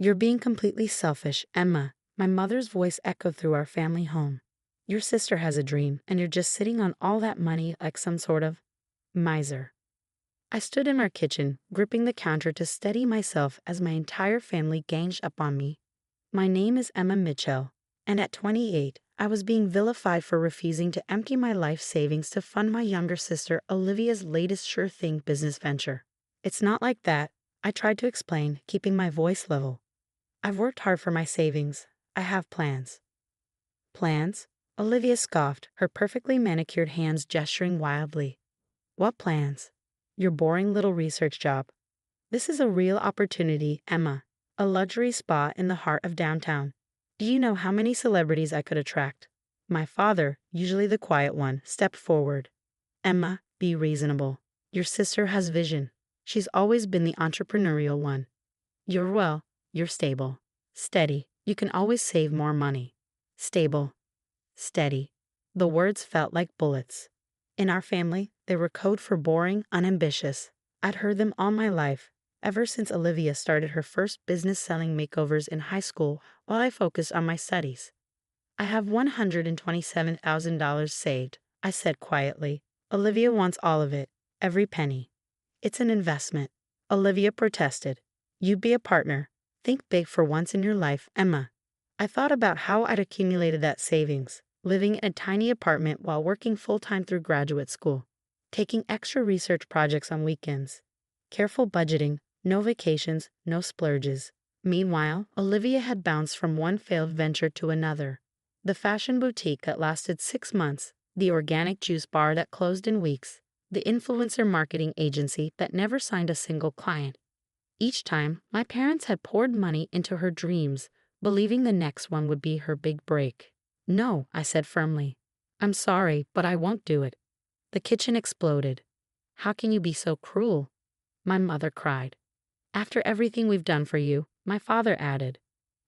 You're being completely selfish, Emma. My mother's voice echoed through our family home. Your sister has a dream, and you're just sitting on all that money like some sort of miser. I stood in our kitchen, gripping the counter to steady myself as my entire family ganged up on me. My name is Emma Mitchell, and at 28, I was being vilified for refusing to empty my life savings to fund my younger sister Olivia's latest sure thing business venture. It's not like that, I tried to explain, keeping my voice level. I've worked hard for my savings. I have plans. Plans? Olivia scoffed, her perfectly manicured hands gesturing wildly. What plans? Your boring little research job. This is a real opportunity, Emma. A luxury spa in the heart of downtown. Do you know how many celebrities I could attract? My father, usually the quiet one, stepped forward. Emma, be reasonable. Your sister has vision. She's always been the entrepreneurial one. You're stable. Steady. You can always save more money. Stable. Steady. The words felt like bullets. In our family, they were code for boring, unambitious. I'd heard them all my life, ever since Olivia started her first business selling makeovers in high school while I focused on my studies. I have $127,000 saved, I said quietly. Olivia wants all of it, every penny. It's an investment. Olivia protested. You be a partner. Think big for once in your life, Emma. I thought about how I'd accumulated that savings, living in a tiny apartment while working full-time through graduate school, taking extra research projects on weekends. Careful budgeting, no vacations, no splurges. Meanwhile, Olivia had bounced from one failed venture to another. The fashion boutique that lasted 6 months, the organic juice bar that closed in weeks, the influencer marketing agency that never signed a single client. Each time, my parents had poured money into her dreams, believing the next one would be her big break. No, I said firmly. I'm sorry, but I won't do it. The kitchen exploded. How can you be so cruel? My mother cried. After everything we've done for you, my father added.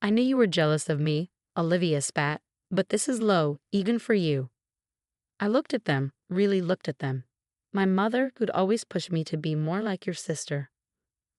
I knew you were jealous of me, Olivia spat, but this is low, even for you. I looked at them, really looked at them. My mother, who'd always pushed me to be more like your sister.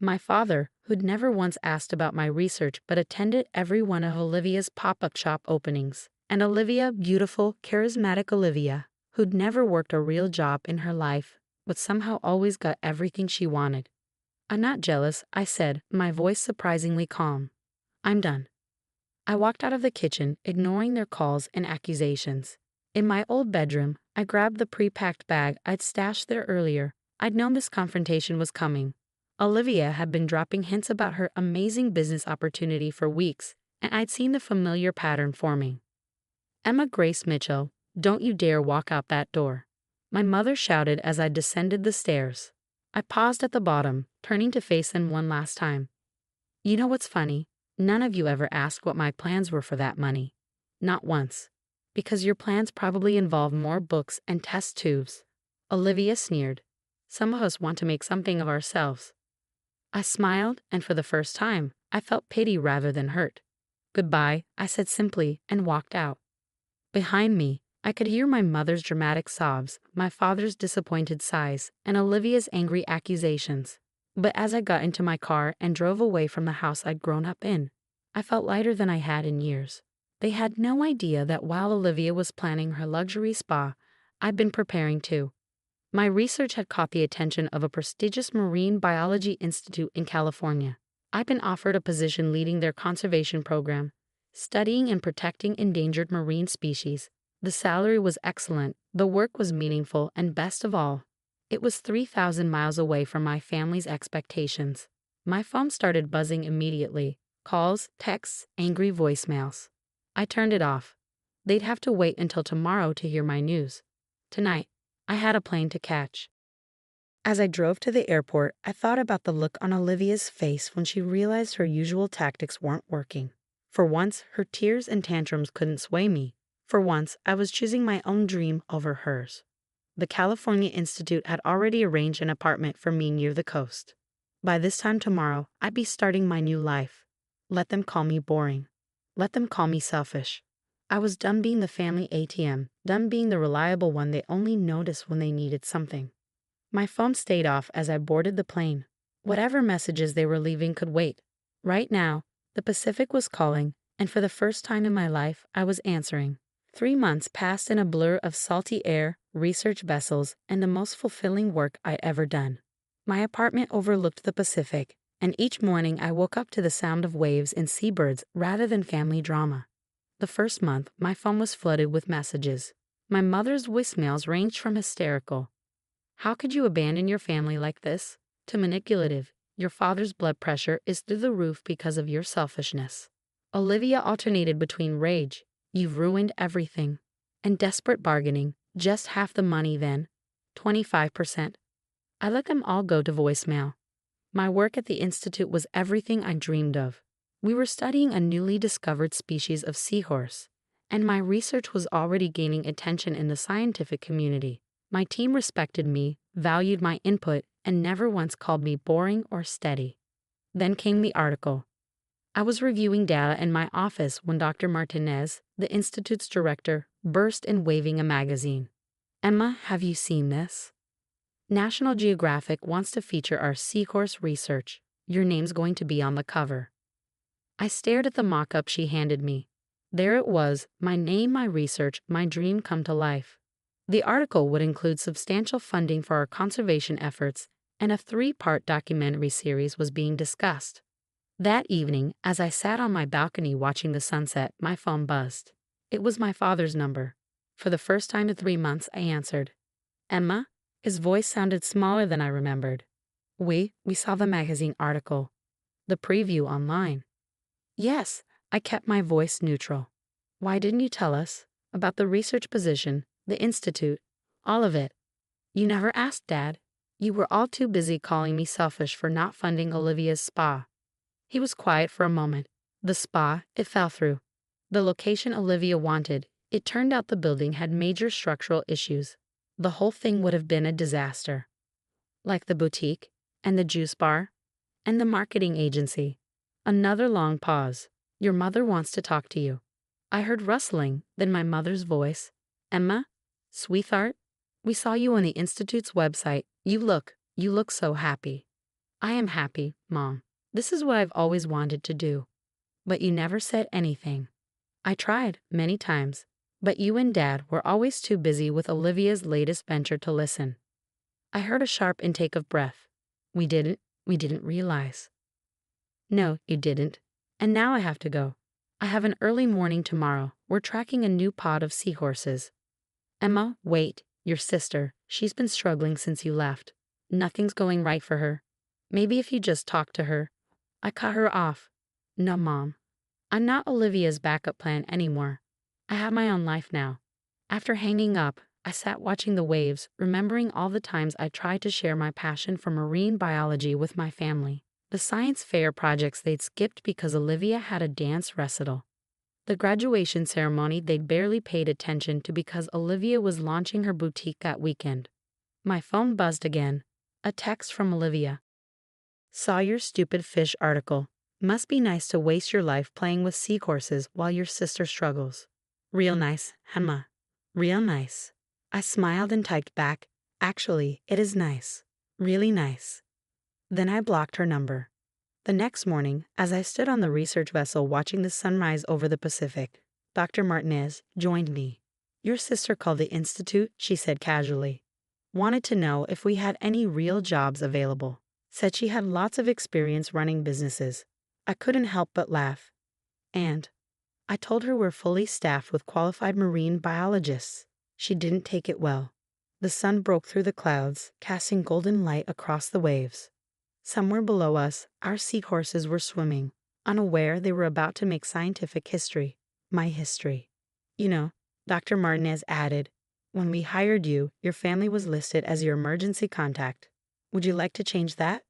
My father, who'd never once asked about my research but attended every one of Olivia's pop-up shop openings. And Olivia, beautiful, charismatic Olivia, who'd never worked a real job in her life, but somehow always got everything she wanted. I'm not jealous, I said, my voice surprisingly calm. I'm done. I walked out of the kitchen, ignoring their calls and accusations. In my old bedroom, I grabbed the pre-packed bag I'd stashed there earlier. I'd known this confrontation was coming. Olivia had been dropping hints about her amazing business opportunity for weeks, and I'd seen the familiar pattern forming. Emma Grace Mitchell, don't you dare walk out that door. My mother shouted as I descended the stairs. I paused at the bottom, turning to face them one last time. You know what's funny? None of you ever asked what my plans were for that money. Not once. Because your plans probably involve more books and test tubes. Olivia sneered. Some of us want to make something of ourselves. I smiled, and for the first time, I felt pity rather than hurt. Goodbye, I said simply, and walked out. Behind me, I could hear my mother's dramatic sobs, my father's disappointed sighs, and Olivia's angry accusations. But as I got into my car and drove away from the house I'd grown up in, I felt lighter than I had in years. They had no idea that while Olivia was planning her luxury spa, I'd been preparing too. My research had caught the attention of a prestigious marine biology institute in California. I'd been offered a position leading their conservation program, studying and protecting endangered marine species. The salary was excellent, the work was meaningful, and best of all, it was 3,000 miles away from my family's expectations. My phone started buzzing immediately. Calls, texts, angry voicemails. I turned it off. They'd have to wait until tomorrow to hear my news. Tonight, I had a plane to catch. As I drove to the airport, I thought about the look on Olivia's face when she realized her usual tactics weren't working. For once, her tears and tantrums couldn't sway me. For once, I was choosing my own dream over hers. The California Institute had already arranged an apartment for me near the coast. By this time tomorrow, I'd be starting my new life. Let them call me boring. Let them call me selfish. I was done being the family ATM, done being the reliable one they only noticed when they needed something. My phone stayed off as I boarded the plane. Whatever messages they were leaving could wait. Right now, The Pacific was calling, and for the first time in my life, I was answering. 3 months passed in a blur of salty air, research vessels, and the most fulfilling work I'd ever done. My apartment overlooked the Pacific, and each morning I woke up to the sound of waves and seabirds rather than family drama. The first month, my phone was flooded with messages. My mother's voicemails ranged from hysterical, "How could you abandon your family like this?" to manipulative, "Your father's blood pressure is through the roof because of your selfishness." Olivia alternated between rage, "You've ruined everything," and desperate bargaining, "Just half the money then, 25%. I let them all go to voicemail. My work at the Institute was everything I dreamed of. We were studying a newly discovered species of seahorse, and my research was already gaining attention in the scientific community. My team respected me, valued my input, and never once called me boring or steady. Then came the article. I was reviewing data in my office when Dr. Martinez, the Institute's director, burst in waving a magazine. "Emma, have you seen this? National Geographic wants to feature our seahorse research. Your name's going to be on the cover." I stared at the mock-up she handed me. There it was, my name, my research, my dream come to life. The article would include substantial funding for our conservation efforts, and a 3-part documentary series was being discussed. That evening, as I sat on my balcony watching the sunset, my phone buzzed. It was my father's number. For the first time in 3 months, I answered. "Emma?" His voice sounded smaller than I remembered. We saw the magazine article. The preview online." "Yes," I kept my voice neutral. "Why didn't you tell us? About the research position, the institute, all of it." "You never asked, Dad. You were all too busy calling me selfish for not funding Olivia's spa." He was quiet for a moment. The spa, it fell through. The location Olivia wanted, it turned out the building had major structural issues. The whole thing would have been a disaster. Like the boutique, and the juice bar, and the marketing agency. Another long pause. "Your mother wants to talk to you." I heard rustling, then my mother's voice. "Emma? Sweetheart? We saw you on the Institute's website. You look so happy." "I am happy, Mom. This is what I've always wanted to do." "But you never said anything." "I tried, many times. But you and Dad were always too busy with Olivia's latest venture to listen." I heard a sharp intake of breath. We didn't realize." "No, you didn't. And now I have to go. I have an early morning tomorrow. We're tracking a new pod of seahorses." "Emma, wait. Your sister, she's been struggling since you left. Nothing's going right for her. Maybe if you just talk to her." I cut her off. "No, Mom. I'm not Olivia's backup plan anymore. I have my own life now." After hanging up, I sat watching the waves, remembering all the times I tried to share my passion for marine biology with my family. The science fair projects they'd skipped because Olivia had a dance recital. The graduation ceremony they'd barely paid attention to because Olivia was launching her boutique that weekend. My phone buzzed again. A text from Olivia. "Saw your stupid fish article. Must be nice to waste your life playing with seahorses while your sister struggles. Real nice, Emma. Real nice." I smiled and typed back, "Actually, it is nice. Really nice." Then I blocked her number. The next morning, as I stood on the research vessel watching the sunrise over the Pacific, Dr. Martinez joined me. "Your sister called the Institute," she said casually. "Wanted to know if we had any real jobs available. Said she had lots of experience running businesses." I couldn't help but laugh. "And?" I told her we're fully staffed with qualified marine biologists. She didn't take it well. The sun broke through the clouds, casting golden light across the waves. Somewhere below us, our seahorses were swimming, unaware they were about to make scientific history. My history. "You know," Dr. Martinez added, "when we hired you, your family was listed as your emergency contact. Would you like to change that?"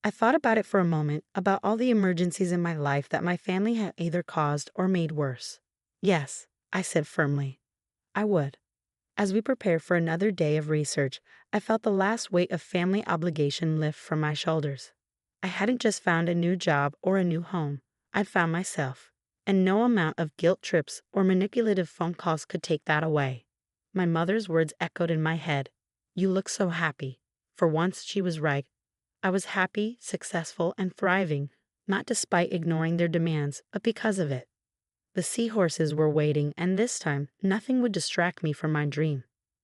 I thought about it for a moment, about all the emergencies in my life that my family had either caused or made worse. "Yes," I said firmly. "I would." As we prepared for another day of research, I felt the last weight of family obligation lift from my shoulders. I hadn't just found a new job or a new home. I'd found myself. And no amount of guilt trips or manipulative phone calls could take that away. My mother's words echoed in my head. "You look so happy." For once, she was right. I was happy, successful, and thriving. not despite ignoring their demands, but because of it. The seahorses were waiting, and this time, nothing would distract me from my dream.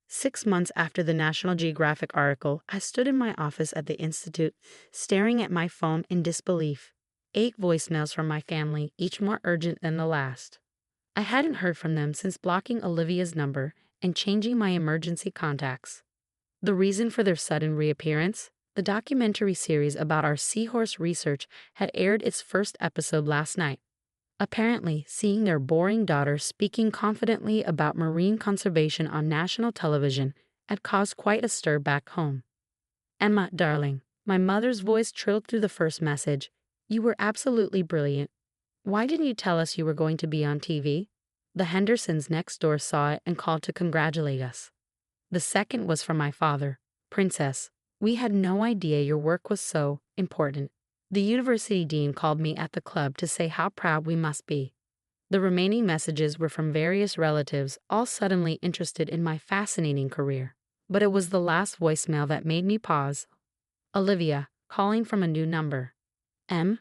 6 months after the National Geographic article, I stood in my office at the Institute, staring at my phone in disbelief. 8 voicemails from my family, each more urgent than the last. I hadn't heard from them since blocking Olivia's number and changing my emergency contacts. The reason for their sudden reappearance? The documentary series about our seahorse research had aired its first episode last night. Apparently, seeing their boring daughter speaking confidently about marine conservation on national television had caused quite a stir back home. "Emma, darling," my mother's voice trilled through the first message, "you were absolutely brilliant. Why didn't you tell us you were going to be on TV?" The Hendersons next door saw it and called to congratulate us. The second was from my father. "Princess, we had no idea your work was so important. The university dean called me at the club to say how proud we must be." The remaining messages were from various relatives, all suddenly interested in my fascinating career. But it was the last voicemail that made me pause. Olivia, calling from a new number. "M?"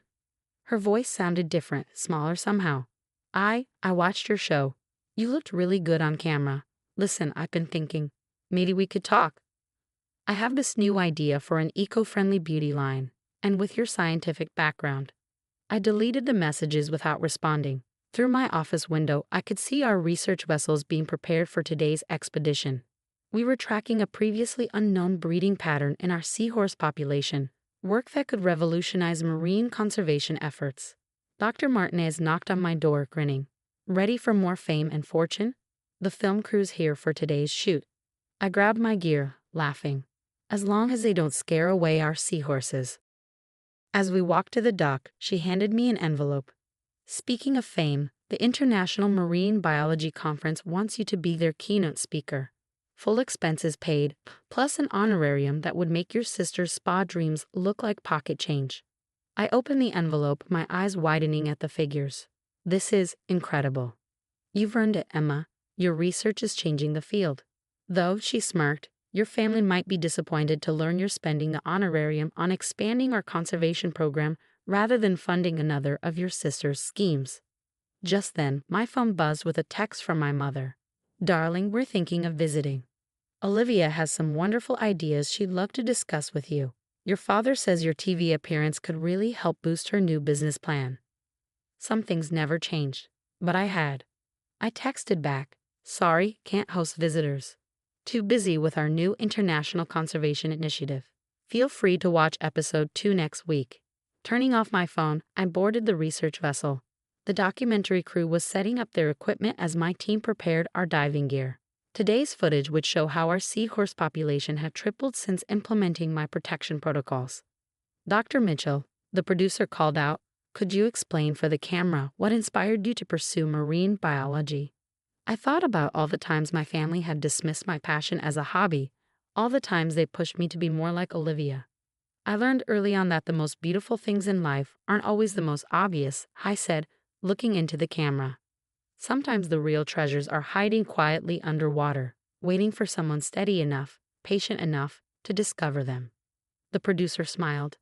Her voice sounded different, smaller somehow. I watched your show. You looked really good on camera. Listen, I've been thinking. Maybe we could talk. I have this new idea for an eco-friendly beauty line, and with your scientific background." I deleted the messages without responding. Through my office window, I could see our research vessels being prepared for today's expedition. We were tracking a previously unknown breeding pattern in our seahorse population, work that could revolutionize marine conservation efforts. Dr. Martinez knocked on my door, grinning. "Ready for more fame and fortune? The film crew's here for today's shoot." I grabbed my gear, laughing. As long as they don't scare away our seahorses. As we walked to the dock, she handed me an envelope. "Speaking of fame, the International Marine Biology Conference wants you to be their keynote speaker. Full expenses paid, plus an honorarium that would make your sister's spa dreams look like pocket change." I opened the envelope, my eyes widening at the figures. "This is incredible. You've earned it, Emma. Your research is changing the field." Though, she smirked, "your family might be disappointed to learn you're spending the honorarium on expanding our conservation program rather than funding another of your sister's schemes." Just then, my phone buzzed with a text from my mother. "Darling, we're thinking of visiting. Olivia has some wonderful ideas she'd love to discuss with you. Your father says your TV appearance could really help boost her new business plan." Some things never changed, but I had. I texted back, "Sorry, can't host visitors. Too busy with our new international conservation initiative. Feel free to watch episode 2 next week." Turning off my phone, I boarded the research vessel. The documentary crew was setting up their equipment as my team prepared our diving gear. Today's footage would show how our seahorse population had tripled since implementing my protection protocols. "Dr. Mitchell," the producer called out, "could you explain for the camera what inspired you to pursue marine biology?" I thought about all the times my family had dismissed my passion as a hobby, all the times they pushed me to be more like Olivia. I learned early on that the most beautiful things in life aren't always the most obvious, I said, looking into the camera. Sometimes the real treasures are hiding quietly underwater, waiting for someone steady enough, patient enough, to discover them. The producer smiled.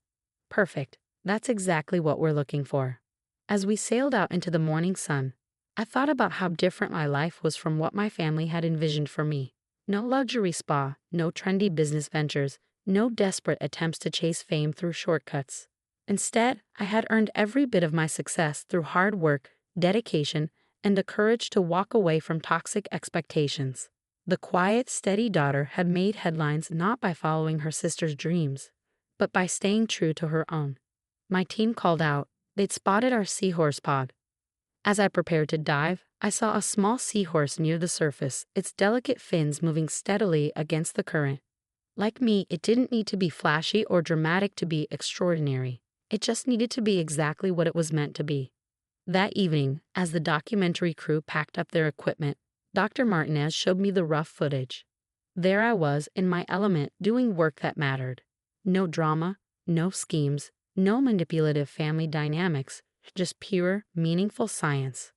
"Perfect. That's exactly what we're looking for." As we sailed out into the morning sun, I thought about how different my life was from what my family had envisioned for me. No luxury spa, no trendy business ventures, no desperate attempts to chase fame through shortcuts. Instead, I had earned every bit of my success through hard work, dedication, and the courage to walk away from toxic expectations. The quiet, steady daughter had made headlines not by following her sister's dreams, but by staying true to her own. My team called out. They'd spotted our seahorse pod. As I prepared to dive, I saw a small seahorse near the surface, its delicate fins moving steadily against the current. Like me, it didn't need to be flashy or dramatic to be extraordinary. It just needed to be exactly what it was meant to be. That evening, as the documentary crew packed up their equipment, Dr. Martinez showed me the rough footage. There I was, in my element, doing work that mattered. No drama, no schemes, no manipulative family dynamics, just pure, meaningful science.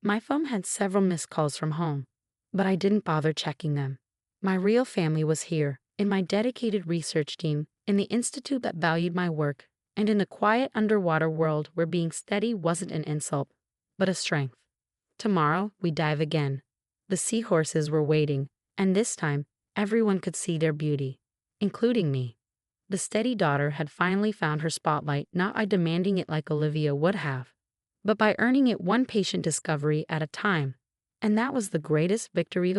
My phone had several missed calls from home, but I didn't bother checking them. My real family was here, in my dedicated research team, in the institute that valued my work, and in a quiet underwater world where being steady wasn't an insult, but a strength. Tomorrow, we dive again. The seahorses were waiting, and this time, everyone could see their beauty, including me. The steady daughter had finally found her spotlight, not by demanding it like Olivia would have, but by earning it one patient discovery at a time. And that was the greatest victory of all.